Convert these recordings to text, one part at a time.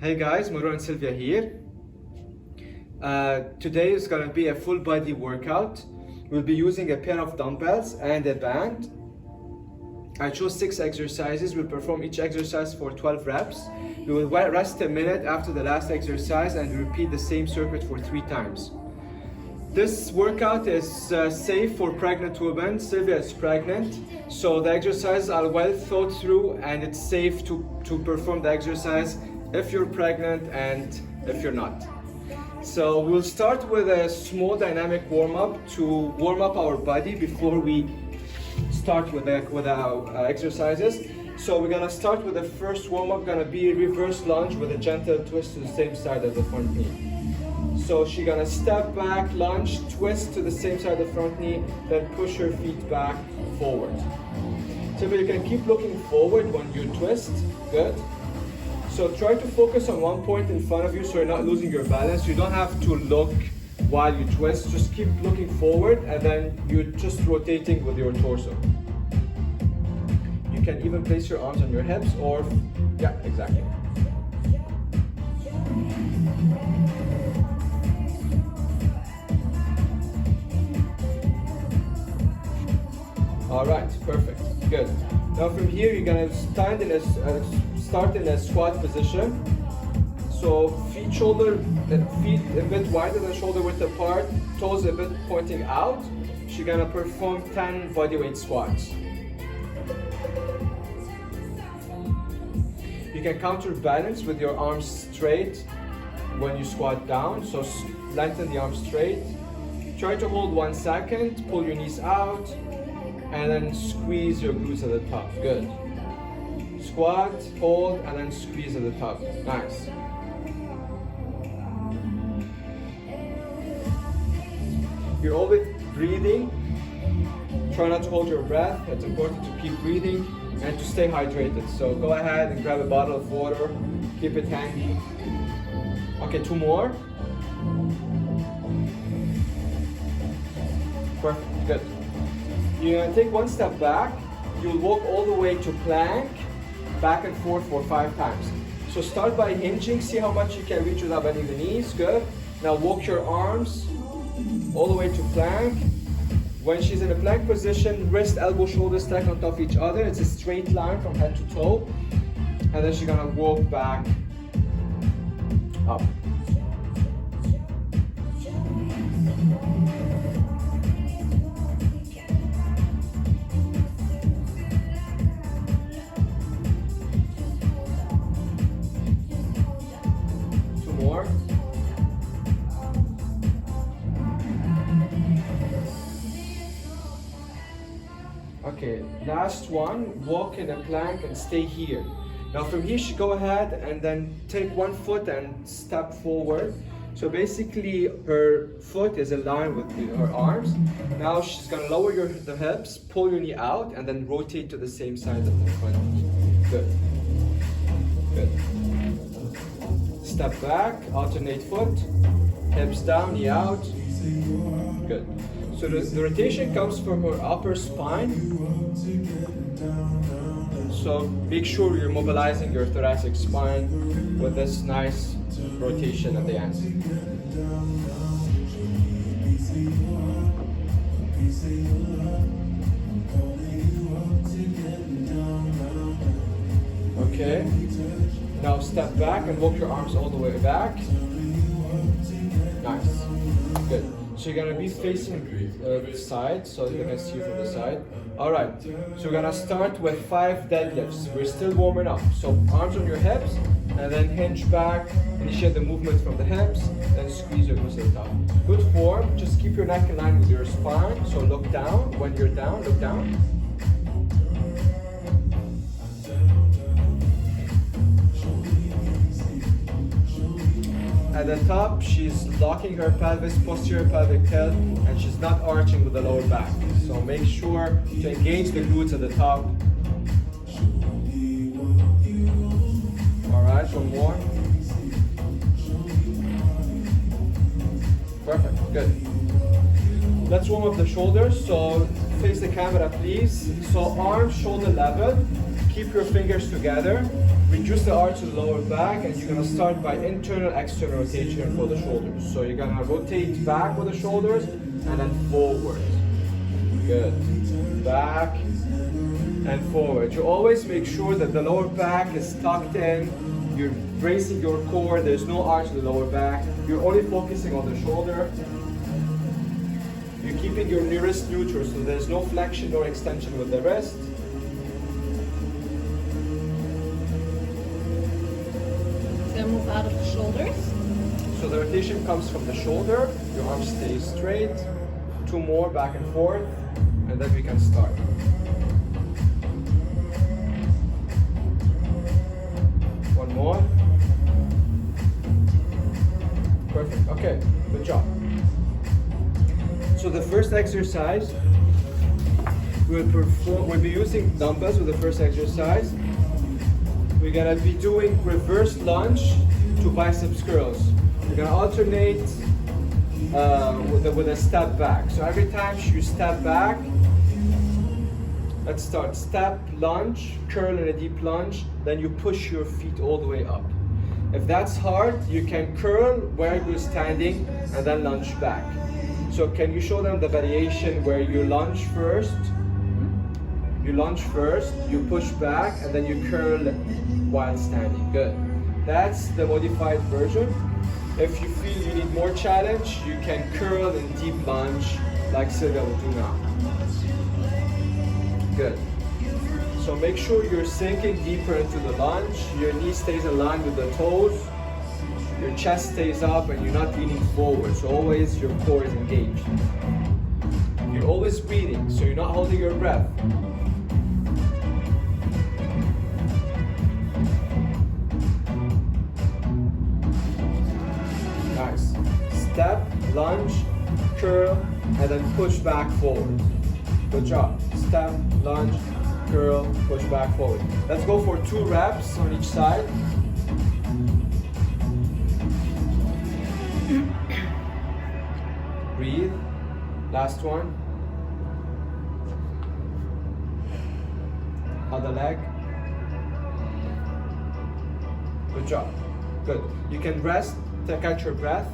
Hey guys, Marwan and Sylvia here. Today is going to be a full body workout. We'll be using a pair of dumbbells and a band. I chose 6 exercises. We'll perform each exercise for 12 reps. We will rest a minute after the last exercise and repeat the same circuit for 3 times. This workout is safe for pregnant women. Sylvia is pregnant, so the exercises are well thought through and it's safe to perform the exercise if you're pregnant and if you're not. So we'll start with a small dynamic warm-up to warm up our body before we start with our exercises. So we're gonna start with the first warm-up, gonna be reverse lunge with a gentle twist to the same side as the front knee. So she's gonna step back, lunge, twist to the same side of the front knee, then push her feet back, forward. So you can keep looking forward when you twist, good. So try to focus on one point in front of you so you're not losing your balance. You don't have to look while you twist, just keep looking forward and then you're just rotating with your torso. You can even place your arms on your hips or, yeah, exactly. All right, perfect, good. Now from here, you're gonna start in a squat position. So feet a bit wider than shoulder width apart, toes a bit pointing out. She's gonna perform 10 bodyweight squats. You can counterbalance with your arms straight when you squat down. So lengthen the arms straight. Try to hold 1 second, pull your knees out, and then squeeze your glutes at the top. Good. Squat, hold, and then squeeze at the top. Nice. You're always breathing. Try not to hold your breath. It's important to keep breathing and to stay hydrated. So go ahead and grab a bottle of water. Keep it handy. Okay, 2 more. Perfect, good. You're gonna take 1 step back. You'll walk all the way to plank, back and forth for 5 times. So start by hinging, see how much you can reach without bending the knees, good. Now walk your arms all the way to plank. When she's in a plank position, wrist, elbow, shoulder stack on top of each other. It's a straight line from head to toe. And then she's gonna walk back up. More. Okay, last one, walk in a plank and stay here. Now from here, she go ahead and then take 1 foot and step forward. So basically her foot is aligned with her arms. Now she's gonna lower the hips, pull your knee out and then rotate to the same side of the front knee. Good, good. Step back, alternate foot, hips down, knee out. Good. So the rotation comes from her upper spine. So make sure you're mobilizing your thoracic spine with this nice rotation at the end. Okay. Now step back and walk your arms all the way back. Nice. Good. So you're gonna be facing the side so you can see from the side. Alright, so we're gonna start with 5 deadlifts. We're still warming up. So arms on your hips and then hinge back, initiate the movement from the hips, then squeeze your glutes at the top. Good form, just keep your neck in line with your spine. So look down, when you're down, look down. At the top, she's locking her pelvis, posterior pelvic tilt, and she's not arching with the lower back. So make sure to engage the glutes at the top. All right, 1 more. Perfect, good. Let's warm up the shoulders. So face the camera, please. So arms shoulder level. Keep your fingers together. reduce the arch of the lower back, and you're gonna start by internal, external rotation for the shoulders. So you're gonna rotate back with the shoulders and then forward. Good. Back and forward. You always make sure that the lower back is tucked in. You're bracing your core. There's no arch to the lower back. You're only focusing on the shoulder. You're keeping your wrist neutral, so there's no flexion or extension with the wrist. So move out of the shoulders. So the rotation comes from the shoulder. Your arms stay straight. 2 more, back and forth, and then we can start. One more. Perfect. Okay, good job. So the first exercise, we'll be using dumbbells with the first exercise. We're gonna be doing reverse lunge to biceps curls. We're gonna alternate with a step back. So every time you step back, let's start. Step, lunge, curl in a deep lunge, then you push your feet all the way up. If that's hard, you can curl where you're standing and then lunge back. So can you show them the variation where you lunge first? You lunge first, you push back, and then you curl while standing. Good. That's the modified version. If you feel you need more challenge, you can curl in deep lunge like Sylvia will do now. Good. So make sure you're sinking deeper into the lunge. Your knee stays in line with the toes. Your chest stays up and you're not leaning forward. So always your core is engaged. You're always breathing, so you're not holding your breath. Nice. Step, lunge, curl, and then push back forward. Good job. Step, lunge, curl, push back forward. Let's go for 2 reps on each side. Breathe. Last one. Other leg. Good job. Good. You can rest to catch your breath.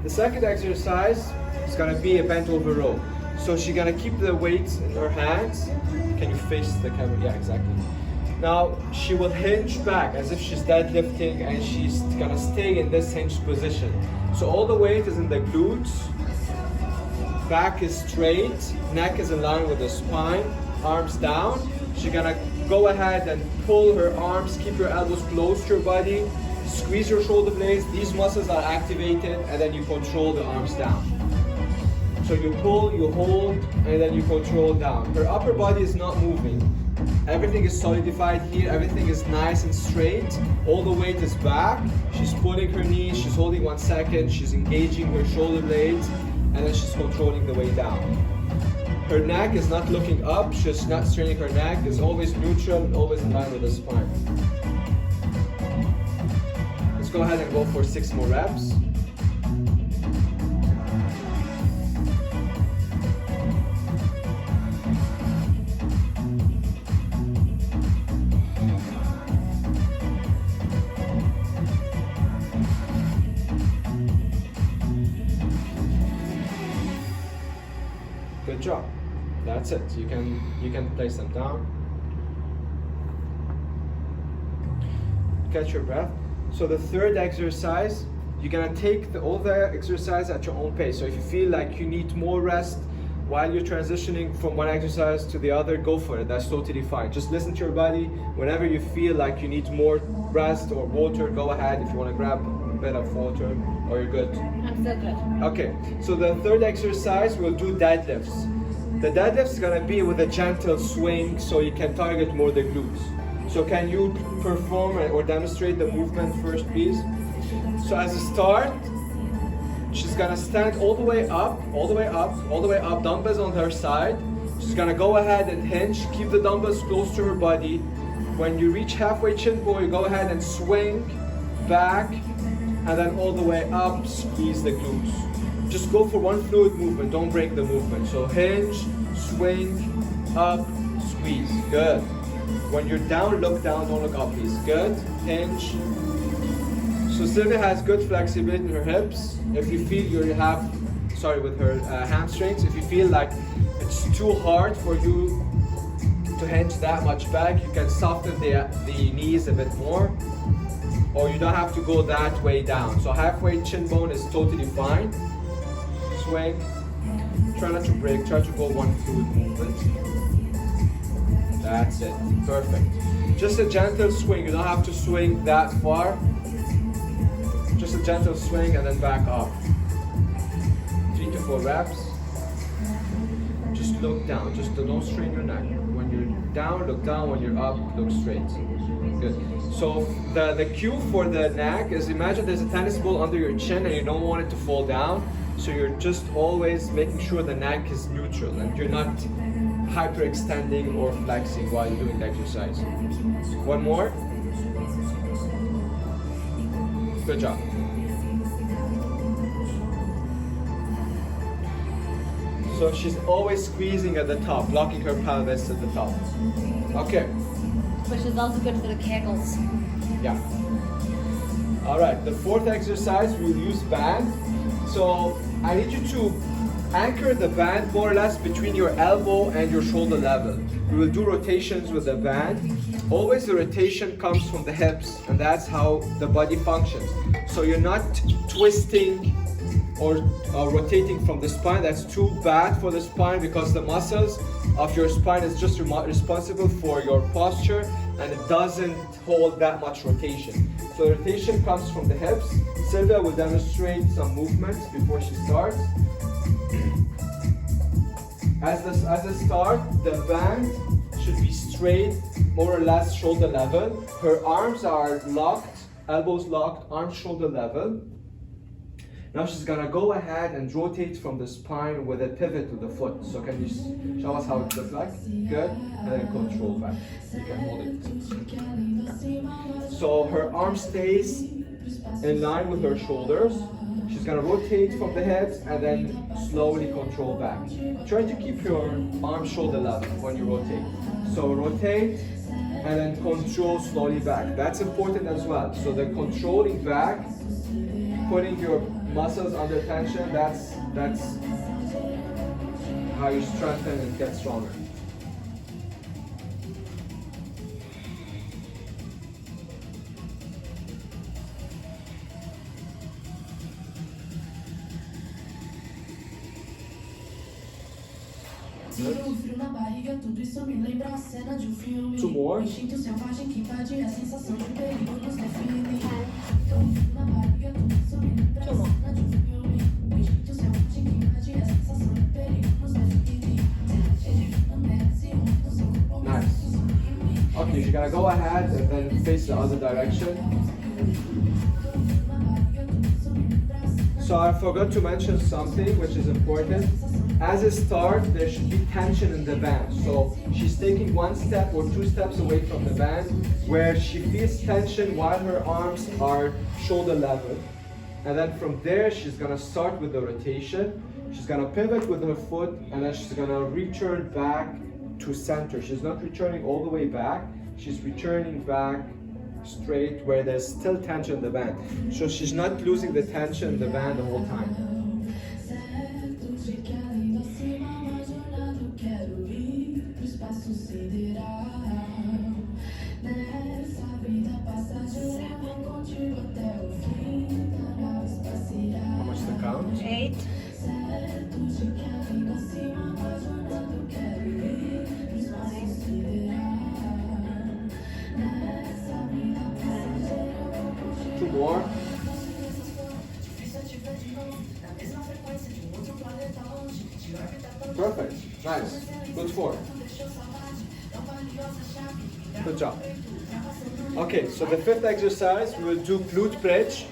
The second exercise is gonna be a bent over row. So she's gonna keep the weights in her hands. Can you face the camera? Yeah, exactly. Now she will hinge back as if she's deadlifting, and she's gonna stay in this hinged position. So all the weight is in the glutes. Back is straight, neck is in line with the spine, arms down. She's gonna go ahead and pull her arms, keep your elbows close to your body, squeeze your shoulder blades, these muscles are activated, and then you control the arms down. So you pull, you hold, and then you control down. Her upper body is not moving. Everything is solidified here, everything is nice and straight. All the weight is back. She's pulling her knees, she's holding 1 second, she's engaging her shoulder blades, and then she's controlling the way down. Her neck is not looking up, she's not straining her neck, it's always neutral and always in line with the spine. Let's go ahead and go for 6 more reps. Good job. That's it. You can place them down. Catch your breath. So the third exercise, you're gonna take all the exercise at your own pace. So if you feel like you need more rest while you're transitioning from one exercise to the other, go for it. That's totally fine. Just listen to your body. Whenever you feel like you need more rest or water, go ahead. If you want to grab a bit of water, or you're good. I'm so good. Okay, so the third exercise, we'll do deadlifts. The deadlifts is gonna be with a gentle swing, so you can target more the glutes. So can you perform or demonstrate the movement first, please? So as a start, she's gonna stand all the way up, all the way up, all the way up, dumbbells on her side. She's gonna go ahead and hinge, keep the dumbbells close to her body. When you reach halfway chin pull, you go ahead and swing back, and then all the way up, squeeze the glutes. Just go for one fluid movement, don't break the movement. So hinge, swing, up, squeeze. Good. When you're down, look down, don't look up, please. Good. Hinge. So Sylvia has good flexibility in her hips. If you feel with her hamstrings, if you feel like it's too hard for you to hinge that much back, you can soften the knees a bit more, or you don't have to go that way down. So halfway chin bone is totally fine. Swing. Try not to break. Try to go one fluid movement. That's it. Perfect. Just a gentle swing. You don't have to swing that far. Just a gentle swing and then back up. 3 to 4 reps. Just look down. Just don't strain your neck. When you're down, look down. When you're up, look straight. Good. So the cue for the neck is, imagine there's a tennis ball under your chin and you don't want it to fall down. So you're just always making sure the neck is neutral and you're not hyperextending or flexing while you're doing the exercise. One more. Good job. So she's always squeezing at the top, locking her pelvis at the top. Okay. Which is also good for the kegels. Yeah. All right, the fourth exercise, we'll use band. So I need you to anchor the band more or less between your elbow and your shoulder level. We will do rotations with the band. Always the rotation comes from the hips, and that's how the body functions. So you're not twisting or rotating from the spine. That's too bad for the spine, because the muscles of your spine is just responsible for your posture, and it doesn't hold that much rotation. So rotation comes from the hips. Sylvia will demonstrate some movements before she starts. As a start, the band should be straight, more or less shoulder level. Her arms are locked, elbows locked, arms shoulder level. Now she's gonna go ahead and rotate from the spine with a pivot to the foot. So can you show us how it looks like? Good. And then control back. You can hold it. So her arm stays in line with her shoulders. She's gonna rotate from the head and then slowly control back. Try to keep your arm shoulder level when you rotate. So rotate and then control slowly back. That's important as well. So the controlling back, putting your muscles under tension, that's how you strengthen and get stronger. Two more. Nice. Okay, you're gonna go ahead and then face the other direction. So I forgot to mention something which is important. As a start, there should be tension in the band. So she's taking one step or two steps away from the band where she feels tension while her arms are shoulder level. And then from there, she's gonna start with the rotation. She's gonna pivot with her foot, and then she's gonna return back to center. She's not returning all the way back. She's returning back straight where there's still tension in the band. So she's not losing the tension in the band the whole time. How much the count? 8. Two more. Perfect. Nice. Good form. Good job. Okay, so the fifth exercise, we will do glute bridge.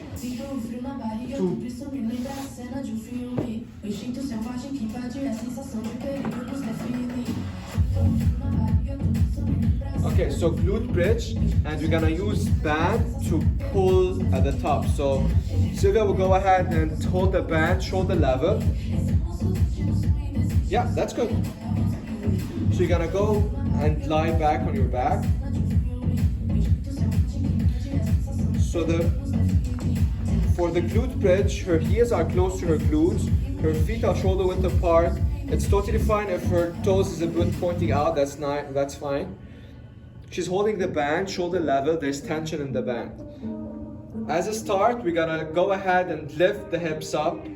Okay, so glute bridge, and we're gonna use band to pull at the top. So Sylvia will go ahead and hold the band shoulder level. Yeah, that's good. So you're gonna go and lie back on your back. So for the glute bridge, her heels are close to her glutes, her feet are shoulder width apart. It's totally fine if her toes is a bit pointing out, that's fine. She's holding the band, shoulder level, there's tension in the band. As a start, we're gonna go ahead and lift the hips up,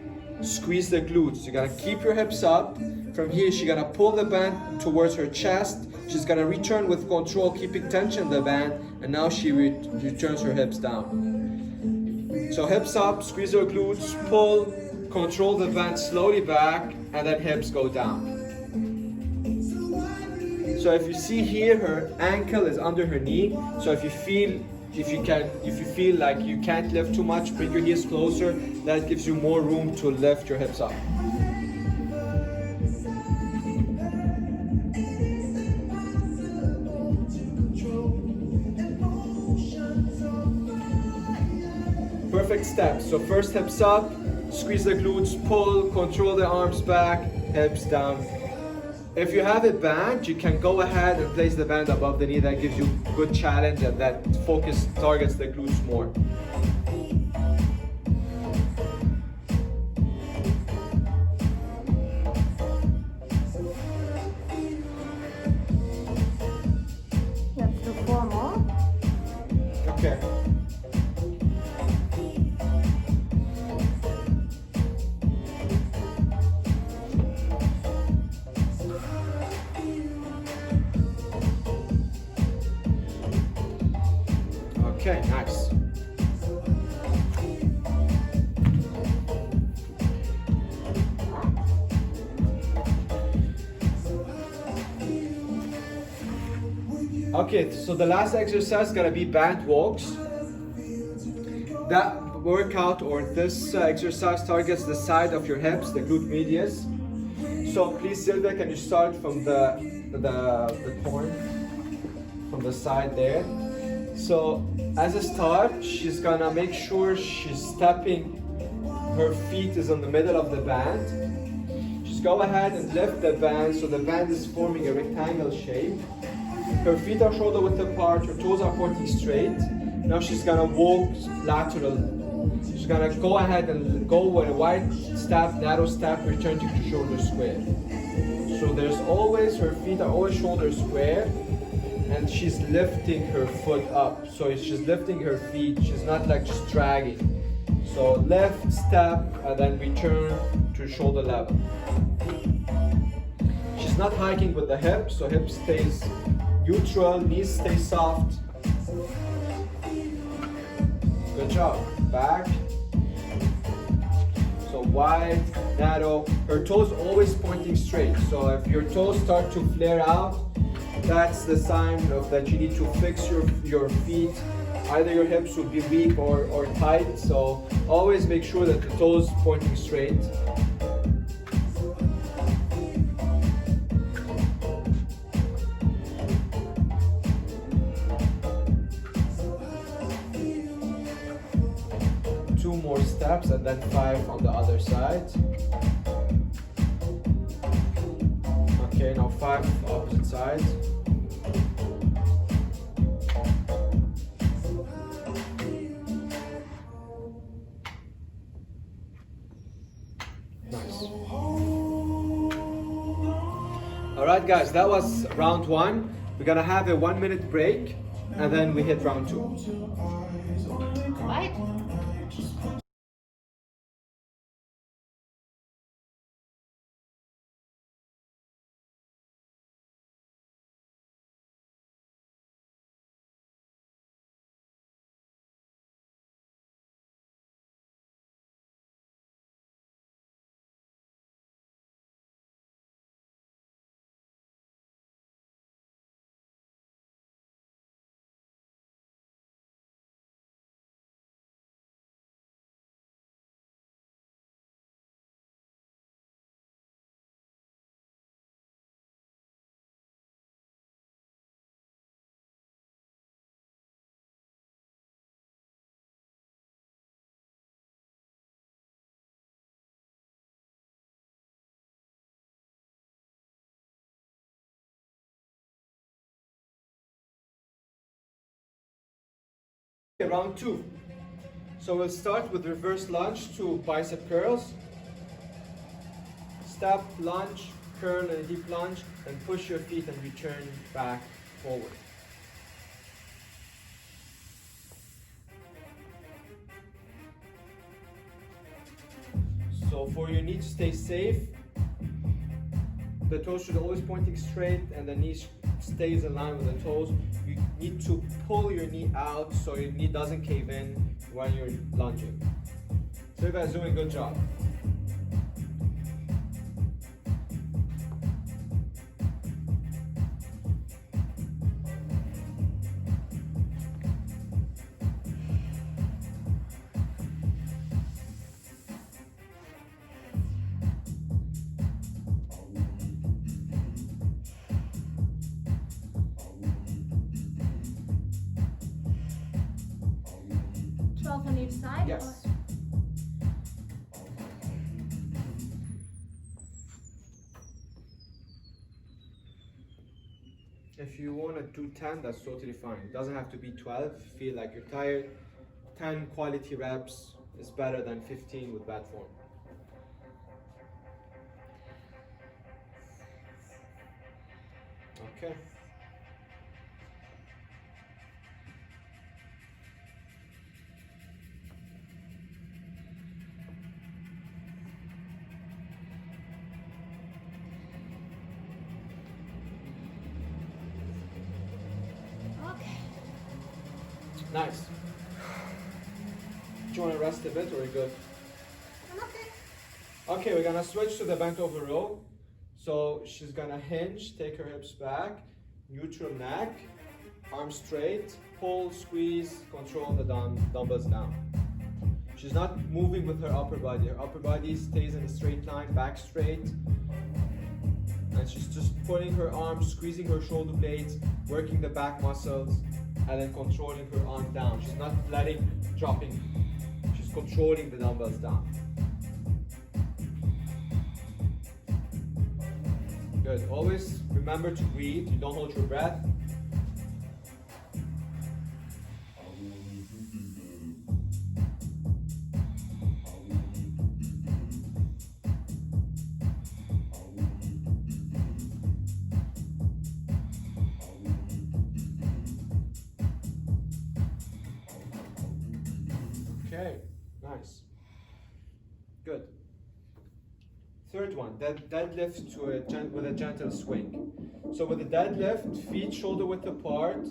squeeze the glutes. You're gonna keep your hips up. From here, she's gonna pull the band towards her chest. She's gonna return with control, keeping tension in the band, and now she returns her hips down. So hips up, squeeze her glutes, pull, control the band slowly back, and then hips go down. So if you see here, her ankle is under her knee. So if you feel like you can't lift too much, bring your heels closer. That gives you more room to lift your hips up. Perfect steps. So first hips up, squeeze the glutes, pull, control the arms back, hips down. If you have a band, you can go ahead and place the band above the knee. That gives you good challenge and that focus targets the glutes more. Let's do 4 more. Okay. Okay, nice. Okay, so the last exercise is gonna be band walks. That workout or this exercise targets the side of your hips, the glute medius. So please, Sylvia, can you start from the corner, from the side there? So as a start, she's gonna make sure she's stepping, her feet is in the middle of the band. Just go ahead and lift the band so the band is forming a rectangle shape. Her feet are shoulder width apart, her toes are pointing straight. Now she's gonna walk lateral. She's gonna go ahead and go with a wide step, narrow step, return to shoulder square. So there's always, her feet are always shoulder square, and she's lifting her foot up. So she's lifting her feet, she's not like just dragging. So left step and then return to shoulder level. She's not hiking with the hips, so hip stays neutral, knees stay soft. Good job. Back. So wide, narrow. Her toes always pointing straight. So if your toes start to flare out, that's the sign of that you need to fix your feet. Either your hips will be weak or tight. So always make sure that the toes pointing straight. Two more steps and then 5 on the other side. Okay, now 5 opposite sides. Nice. Alright guys, that was round 1. We're gonna have a 1-minute break and then we hit round 2. Right? Round 2. So we'll start with reverse lunge to bicep curls. Step, lunge, curl and a deep lunge, and push your feet and return back forward. So for your knee to stay safe, the toes should always pointing straight and the knee stays in line with the toes. You need to pull your knee out so your knee doesn't cave in when you're lunging. So you guys are doing a good job. On each side? Yes. If you want to do 10, that's totally fine. It doesn't have to be 12. Feel like you're tired. 10 quality reps is better than 15 with bad form. Okay. Nice. Do you want to rest a bit or are you good? I'm okay. Okay, we're gonna switch to the bent over row. So she's gonna hinge, take her hips back, neutral neck, arms straight, pull, squeeze, control the dumbbells down. She's not moving with her upper body. Her upper body stays in a straight line, back straight. And she's just putting her arms, squeezing her shoulder blades, working the back muscles, and then controlling her arm down. She's not dropping. She's controlling the dumbbells down. Good. Always remember to breathe. You don't hold your breath. Okay, nice. Good. Third one, deadlift with a gentle swing. So with the deadlift, feet shoulder width apart,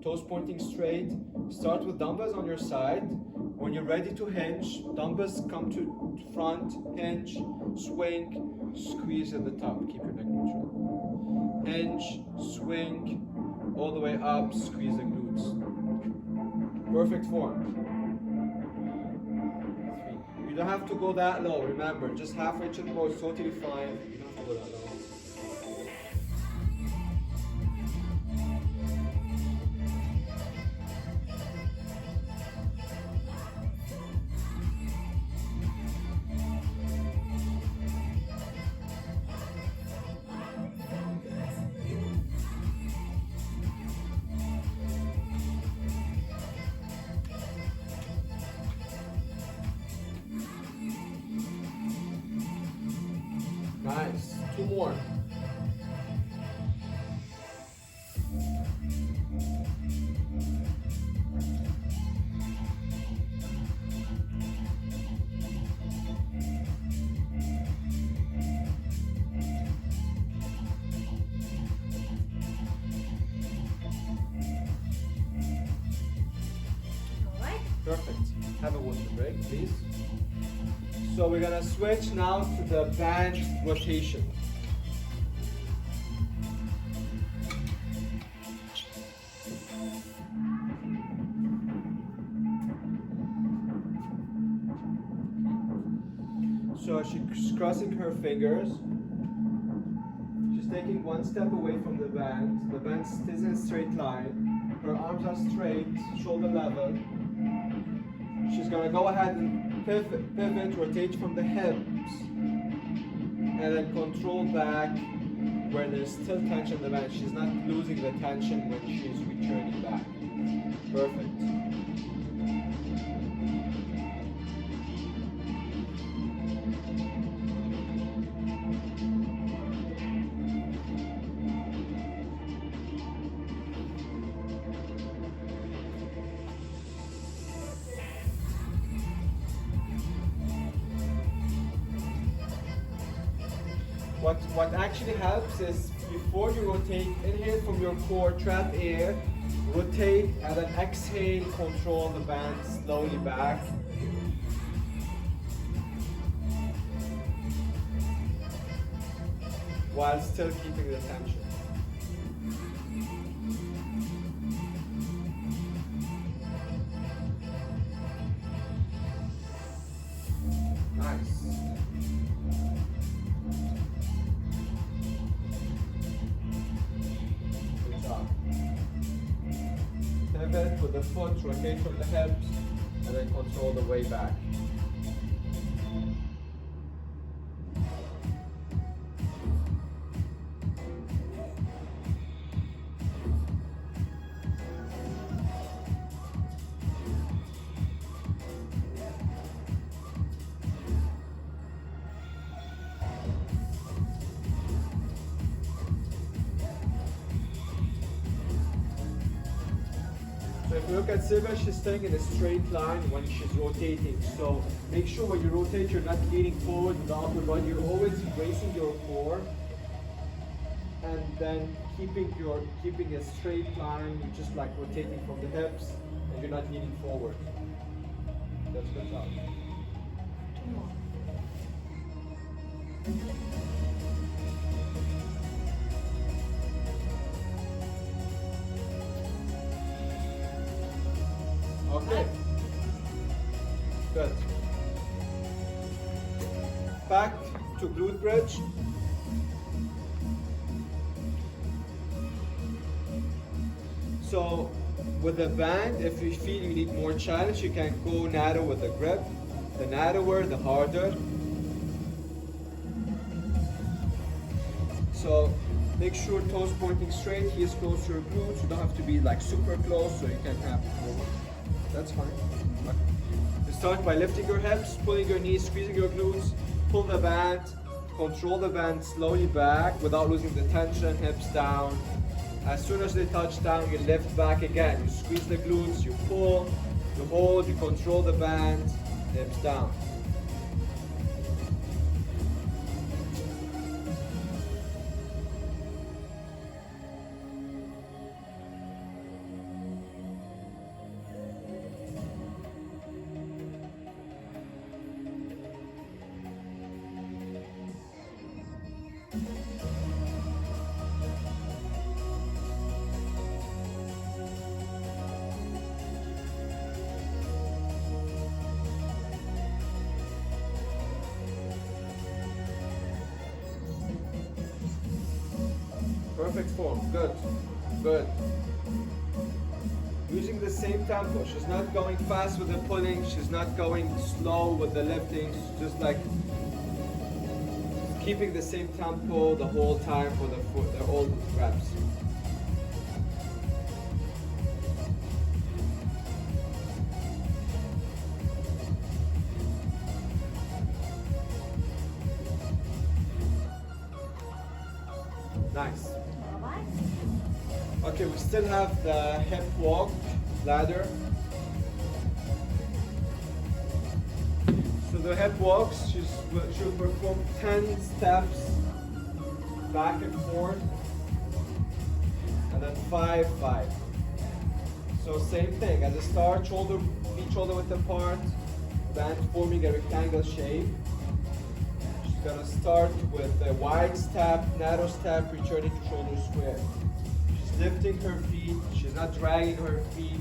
toes pointing straight. Start with dumbbells on your side. When you're ready to hinge, dumbbells come to front, hinge, swing, squeeze at the top. Keep your neck neutral. Hinge, swing, all the way up, squeeze the glutes. Perfect form. You don't have to go that low, remember, just halfway to the bow is totally fine. You don't have to go that low. Nice. Two more. Perfect. Have a water break, please. So we're gonna switch now to the band rotation. So she's crossing her fingers. She's taking one step away from the band. The band stays in a straight line. Her arms are straight, shoulder level. She's gonna go ahead and pivot, rotate from the hips, and then control back where there's still tension in the band. She's not losing the tension when she's returning back. Perfect. What actually helps is before you rotate, inhale from your core, trap air, rotate, and then exhale, control the band slowly back. While still keeping the tension. Nice. Good job. Pivot with the foot, rotate from the hips, and then control the way back. So if you look at Silvia, she's staying in a straight line when she's rotating. So make sure when you rotate, you're not leaning forward with the upper body. You're always bracing your core, and then keeping a straight line, just like rotating from the hips, and you're not leaning forward. That's good job. Two more. Okay. Good. Back to glute bridge. So with the band, if you feel you need more challenge, you can go narrow with the grip. The narrower, the harder. So make sure toes pointing straight, heels close to your glutes. You don't have to be like super close, so you can have more. That's fine. You start by lifting your hips, pulling your knees, squeezing your glutes, pull the band, control the band slowly back without losing the tension, hips down. As soon as they touch down, you lift back again. You squeeze the glutes, you pull, you hold, you control the band, hips down. Perfect form, good, good. Using the same tempo, she's not going fast with the pulling, she's not going slow with the lifting, she's just like keeping the same tempo the whole time for the all reps. Nice. Alright. Okay, we still have the hip walk ladder. So the hip walks, she'll perform 10 steps back and forth, and then 5, 5. So same thing, as a start, feet shoulder width apart, band forming a rectangle shape. She's gonna start with a wide step, narrow step, returning to shoulder square. She's lifting her feet, she's not dragging her feet.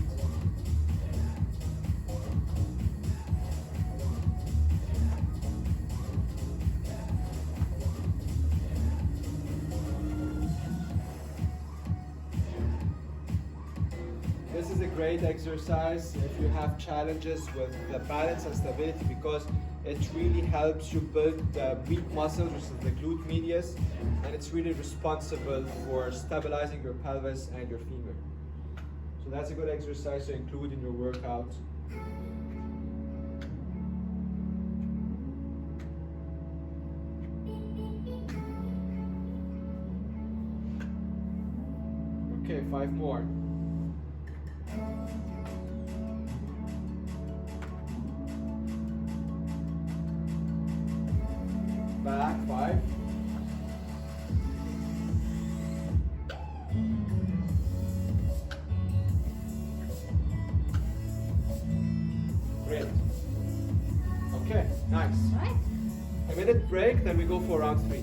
This is a great exercise if you have challenges with the balance and stability, because it really helps you build the weak muscles, which is the glute medius, and it's really responsible for stabilizing your pelvis and your femur. So that's a good exercise to include in your workout. Okay, 5 more. Back, 5. Great. Okay, nice. Right? A minute break, then we go for round 3.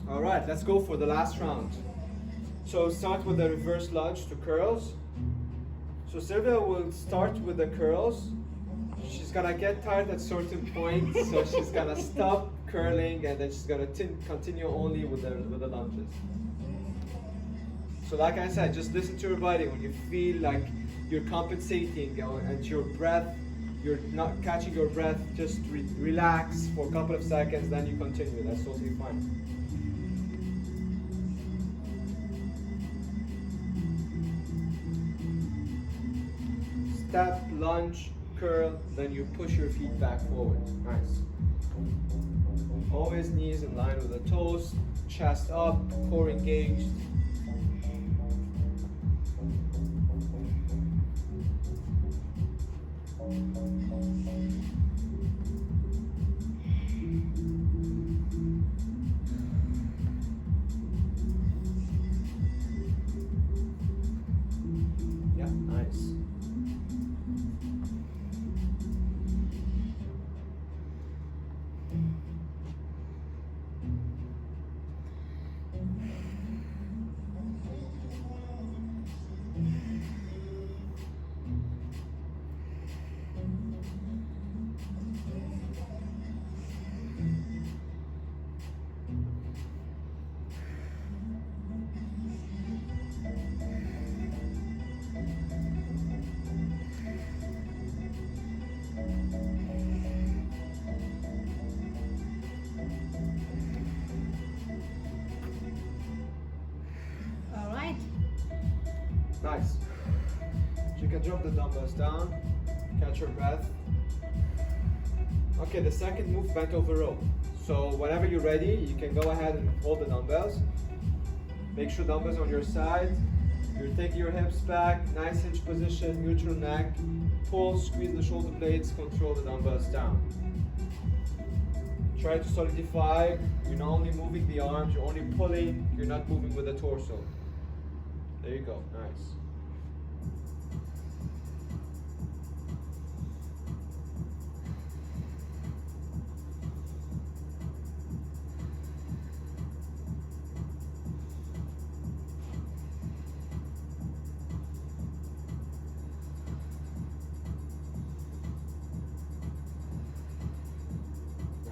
All right, let's go for the last round. So start with the reverse lunge to curls. So Sylvia will start with the curls. She's gonna get tired at certain points, so she's gonna stop curling and then she's gonna continue only with the lunges. So like I said, just listen to your body. When you feel like you're compensating and your breath, you're not catching your breath, just relax for a couple of seconds, then you continue. That's totally fine. Step, lunge, curl, then you push your feet back forward. Nice. Always knees in line with the toes, chest up, core engaged. Yeah, nice. All right. Nice. You can drop the dumbbells down, catch your breath. Okay, the second move, bent over row. So whenever you're ready, you can go ahead and hold the dumbbells. Make sure dumbbells on your side. You're taking your hips back, nice hinge position, neutral neck. Pull, squeeze the shoulder blades, control the dumbbells down. Try to solidify. You're not only moving the arms, you're only pulling, you're not moving with the torso. There you go, nice.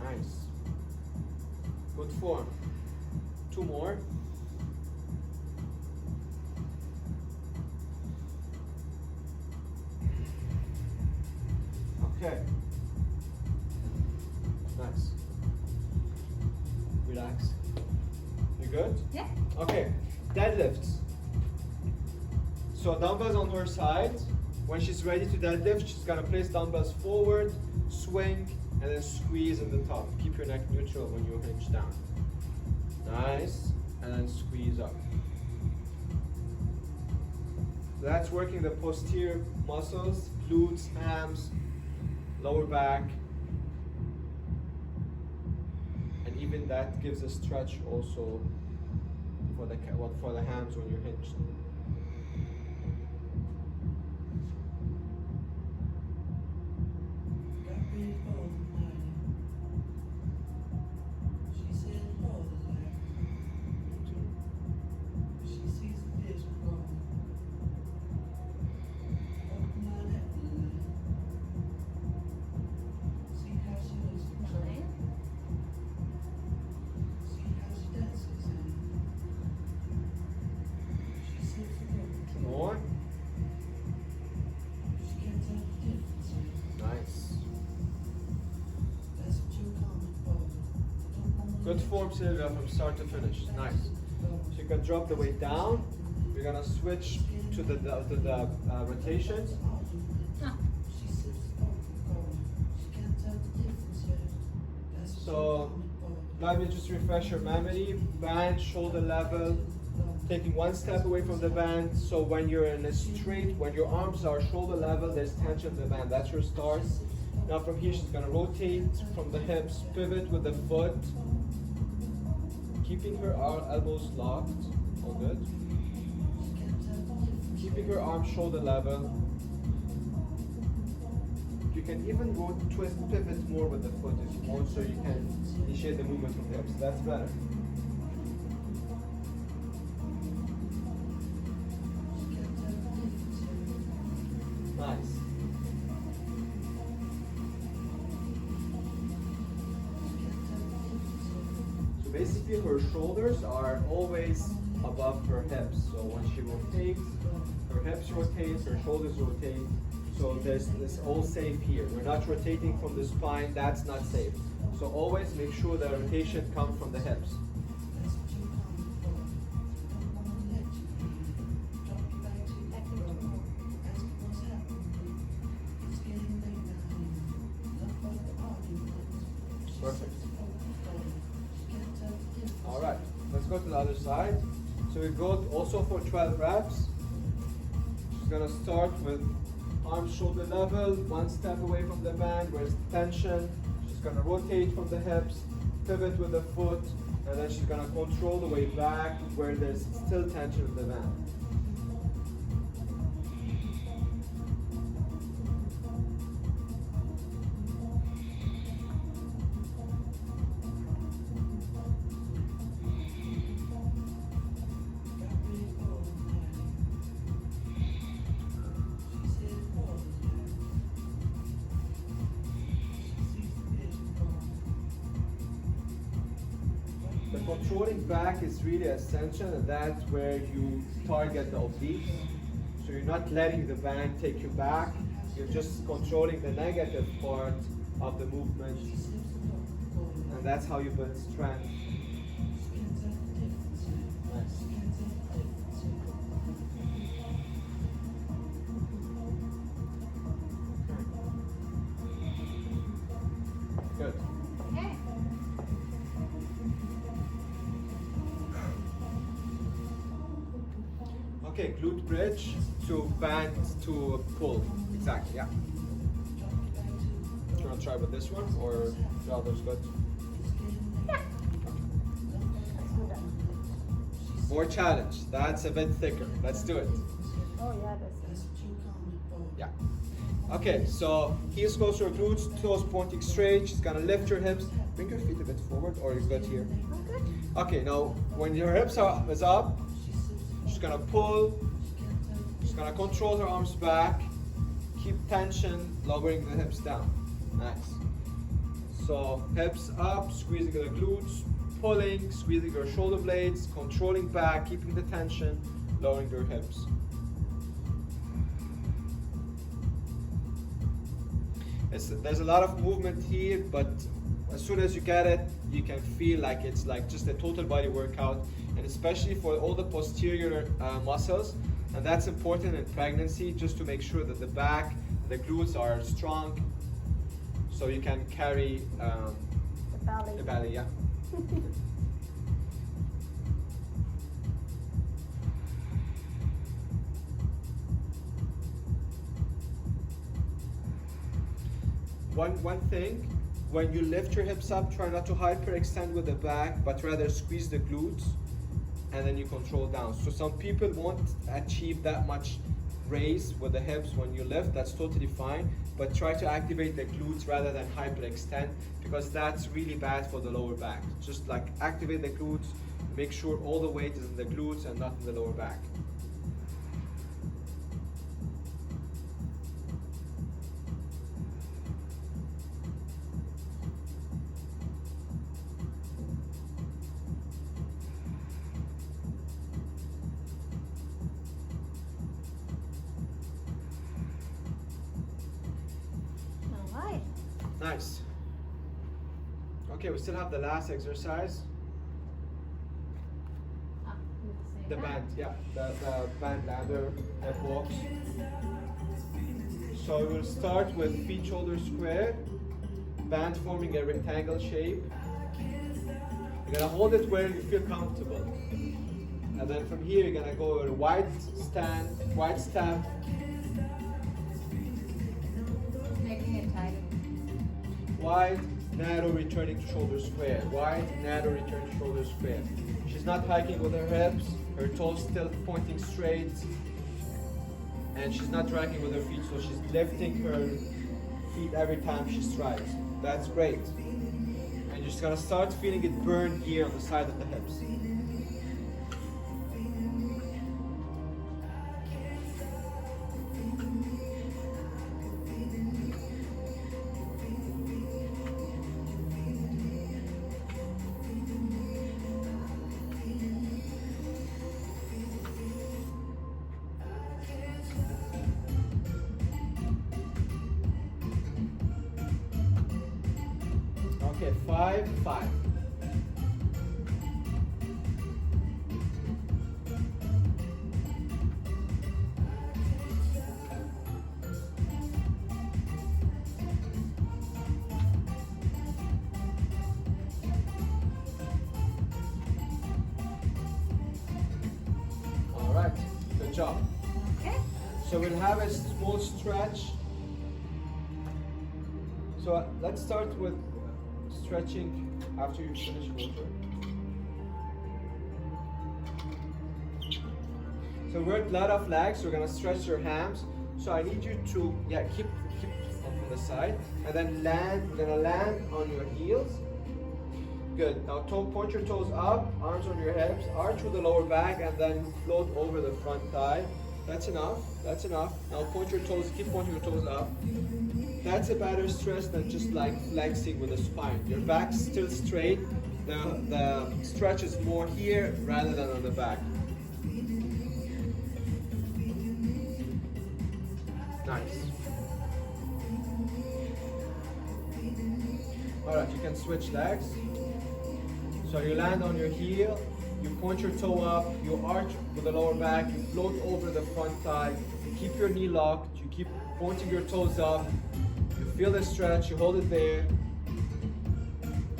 Nice. Good form. 2 more. Okay. Nice. Relax. You good? Yeah. Okay. Deadlifts. So dumbbells on her side. When she's ready to deadlift, she's gonna place dumbbells forward, swing, and then squeeze in the top. Keep your neck neutral when you hinge down. Nice. And then squeeze up. So that's working the posterior muscles, glutes, hams, lower back. And even that gives a stretch also for the hams when you're hinged. Good form, Sylvia, from start to finish. Nice. So you can drop the weight down. We're gonna switch to the rotations. Ah. So let me just refresh your memory. Band, shoulder level, taking one step away from the band. So when you're in a straight, when your arms are shoulder level, there's tension in the band. That's your start. Now from here, she's gonna rotate from the hips, pivot with the foot, keeping her elbows locked. All good. Keeping her arms shoulder level. You can even go twist, pivot more with the foot if you want, so you can initiate the movement from the hips. That's better. Nice. So basically her shoulders are always above her hips. So when she rotates, her hips rotate, her shoulders rotate. So there's this all safe here. We're not rotating from the spine, that's not safe. So always make sure the rotation comes from the hips. Perfect. All right, let's go to the other side. So we go also for 12 reps. She's gonna start with arms shoulder level, one step away from the band, where's tension. She's gonna rotate from the hips, pivot with the foot, and then she's gonna control the way back where there's still tension in the band. The controlling back is really essential, and that's where you target the obliques. So you're not letting the band take you back, you're just controlling the negative part of the movement, and that's how you build strength. Nice. Good. Okay. Okay, glute bridge to band to pull. Exactly, yeah. Do you want to try with this one or the other's good? Yeah. Let's do that. More challenge. That's a bit thicker. Let's do it. Oh yeah, that's it. Yeah. Okay, so heels close to her glutes, toes pointing straight. She's gonna lift your hips. Bring your feet a bit forward, or you're good here. Okay. Okay, now when your hips is up, she's gonna pull. She's gonna control her arms back. Keep tension, lowering the hips down. Nice. So hips up, squeezing the glutes, pulling, squeezing your shoulder blades, controlling back, keeping the tension, lowering your hips. There's a lot of movement here, but as soon as you get it, you can feel like it's like just a total body workout, and especially for all the posterior muscles, and that's important in pregnancy, just to make sure that the back, the glutes are strong, so you can carry The belly. the belly, yeah. One thing, when you lift your hips up, try not to hyperextend with the back, but rather squeeze the glutes, and then you control down. So some people won't achieve that much raise with the hips when you lift, that's totally fine, but try to activate the glutes rather than hyperextend, because that's really bad for the lower back. Just like activate the glutes, make sure all the weight is in the glutes and not in the lower back. All right. Nice. Okay, we still have the last exercise. Ah, with the same The band, yeah, the band ladder, hip walks. So we'll start with feet shoulder square, band forming a rectangle shape. You're gonna hold it where you feel comfortable. And then from here you're gonna go over wide stand, wide step, Making it tight. wide, narrow, returning to shoulder square. Wide, narrow, returning to shoulder square. She's not hiking with her hips, her toes still pointing straight, and she's not dragging with her feet, so she's lifting her feet every time she strides. That's great. And you're just gonna start feeling it burn here on the side of the hips. Okay, 5, 5. All right, good job. Okay. So we'll have a small stretch. So let's start with stretching after you finish water. So we're at lot of legs, we're gonna stretch your hams. So I need you to keep on the side and then land. We're gonna land on your heels. Good. Now point your toes up, arms on your hips, arch with the lower back, and then float over the front thigh. That's enough. That's enough. Now point your toes, keep pointing your toes up. That's a better stretch than just like flexing with the spine. Your back's still straight. The stretch is more here rather than on the back. Nice. Alright, you can switch legs. So you land on your heel, you point your toe up, you arch with the lower back, you float over the front thigh, you keep your knee locked, you keep pointing your toes up, you feel the stretch, you hold it there.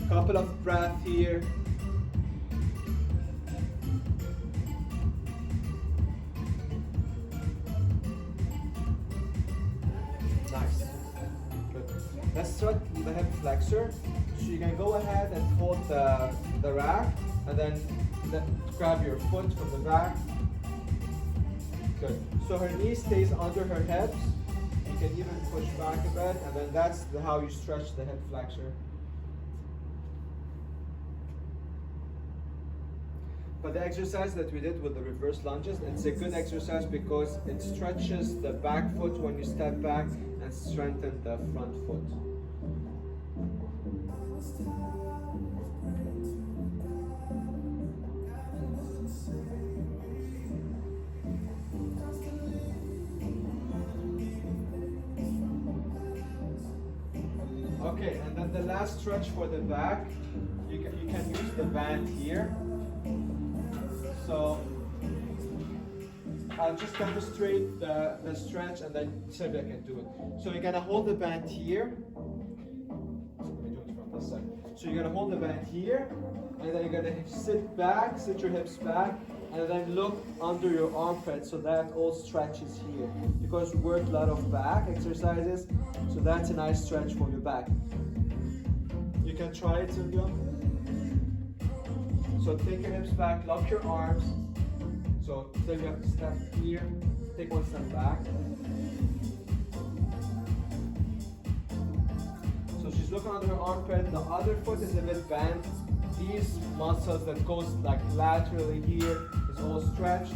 Couple of breaths here. Nice. Good. Let's start with the hip flexor. So you can go ahead and hold the rack and then grab your foot from the back. Good. So her knee stays under her hips. You can even push back a bit, and then that's how you stretch the hip flexor. But the exercise that we did with the reverse lunges, it's a good exercise because it stretches the back foot when you step back and strengthen the front foot. Okay, and then the last stretch for the back, you can use the band here. So I'll just demonstrate the stretch and then Sylvia can do it. So you're gonna hold the band here. Let me do it from this side. So you're gonna hold the band here, and then you're gonna sit back, sit your hips back, and then look under your armpit so that all stretches here. Because we work a lot of back exercises, so that's a nice stretch for your back. You can try it, Sylvia. So take your hips back, lock your arms. So Sylvia, step here, take one step back. So she's looking under her armpit, the other foot is a bit bent. These muscles that goes like laterally here is all stretched.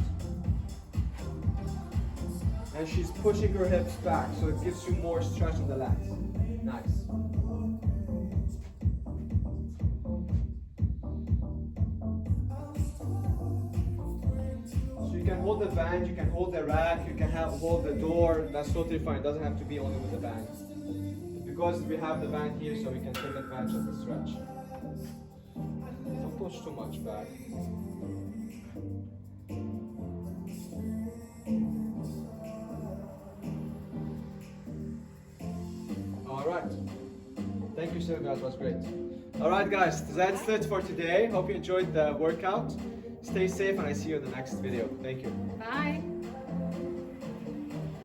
And she's pushing her hips back, so it gives you more stretch in the legs. Nice. So you can hold the band, you can hold the rack, you can hold the door. That's totally fine. It doesn't have to be only with the band. Because we have the band here, so we can take advantage of the stretch. don't push too much back. Alright. Thank you so much, it was great. Alright guys, that's it for today. Hope you enjoyed the workout. Stay safe and I see you in the next video. Thank you. Bye.